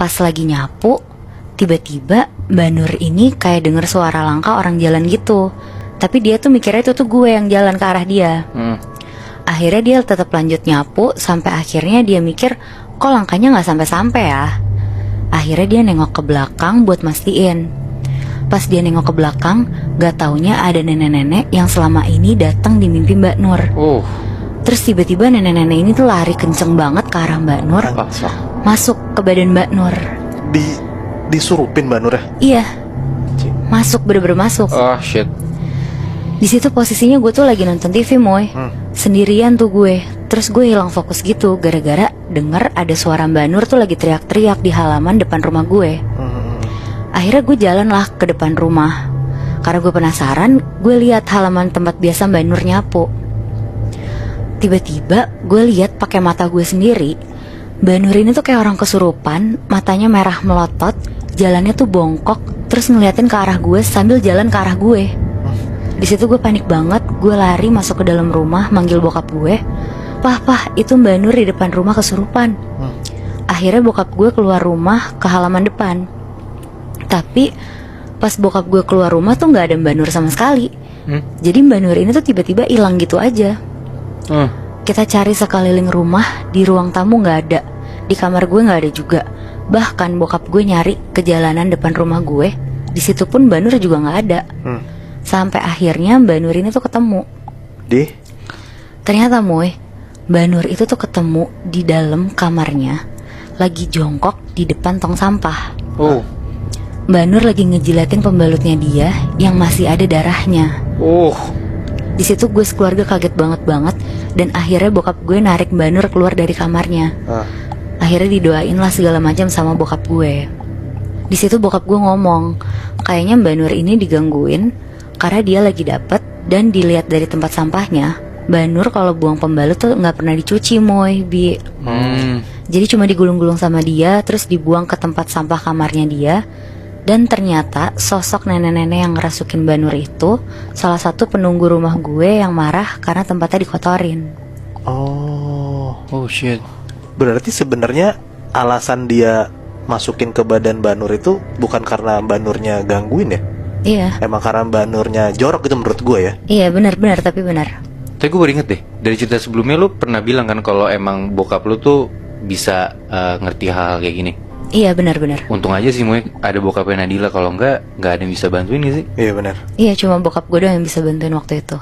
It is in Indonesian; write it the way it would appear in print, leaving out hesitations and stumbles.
Pas lagi nyapu, tiba-tiba Mbak Nur ini kayak denger suara langkah orang jalan gitu. Tapi dia tuh mikirnya itu tuh gue yang jalan ke arah dia. Akhirnya dia tetap lanjut nyapu sampai akhirnya dia mikir, kok langkahnya gak sampai-sampai ya. Akhirnya dia nengok ke belakang buat mastiin. Pas dia nengok ke belakang, gak taunya ada nenek-nenek yang selama ini datang di mimpi Mbak Nur. Terus tiba-tiba nenek-nenek ini tuh lari kenceng banget ke arah Mbak Nur, masuk ke badan Mbak Nur. Disurupin Mbak Nur ya? Iya, masuk, bener-bener masuk. Oh shit. Di situ posisinya gue tuh lagi nonton TV, Moy. Sendirian tuh gue. Terus gue hilang fokus gitu gara-gara denger ada suara Mbak Nur tuh lagi teriak-teriak di halaman depan rumah gue. Akhirnya gue jalan lah ke depan rumah. Karena gue penasaran, gue lihat halaman tempat biasa Mbak Nur nyapu. Tiba-tiba gue lihat pakai mata gue sendiri, Mbak Nur ini tuh kayak orang kesurupan, matanya merah melotot, jalannya tuh bongkok, terus ngeliatin ke arah gue sambil jalan ke arah gue. Di situ gue panik banget, gue lari masuk ke dalam rumah manggil bokap gue. Pah, itu Mbak Nur di depan rumah kesurupan. Akhirnya bokap gue keluar rumah ke halaman depan. Tapi pas bokap gue keluar rumah tuh gak ada Mbak Nur sama sekali. Jadi Mbak Nur ini tuh tiba-tiba hilang gitu aja. Kita cari sekeliling rumah, di ruang tamu gak ada, di kamar gue gak ada juga. Bahkan bokap gue nyari ke jalanan depan rumah gue, di situ pun Mbak Nur juga gak ada. Sampai akhirnya Mbak Nur ini tuh ketemu. Ternyata Moy, Mbak Nur itu tuh ketemu di dalam kamarnya, lagi jongkok di depan tong sampah. Mbak Nur lagi ngejilatin pembalutnya dia yang masih ada darahnya. Di situ gue sekeluarga kaget banget dan akhirnya bokap gue narik Mbak Nur keluar dari kamarnya. Akhirnya didoain lah segala macam sama bokap gue. Di situ bokap gue ngomong, kayaknya Mbak Nur ini digangguin karena dia lagi dapet dan dilihat dari tempat sampahnya, Mbak Nur kalau buang pembalut tuh nggak pernah dicuci, Moy, Bi. Jadi cuma digulung-gulung sama dia, terus dibuang ke tempat sampah kamarnya dia. Dan ternyata sosok nenek-nenek yang ngerasukin Mbak Nur itu salah satu penunggu rumah gue yang marah karena tempatnya dikotorin. Oh shit. Berarti sebenarnya alasan dia masukin ke badan Mbak Nur itu bukan karena Mbak Nurnya gangguin ya? Iya. Emang karena Mbak Nurnya jorok gitu menurut gue ya? Iya benar tapi benar. Tapi gue baru inget deh, dari cerita sebelumnya lu pernah bilang kan kalau emang bokap lu tuh bisa ngerti hal kayak gini. Iya benar. Untung aja sih Moy ada bokapnya Nadila, kalau nggak ada yang bisa bantuin gak sih? Iya benar. Iya cuma bokap gue doang yang bisa bantuin waktu itu.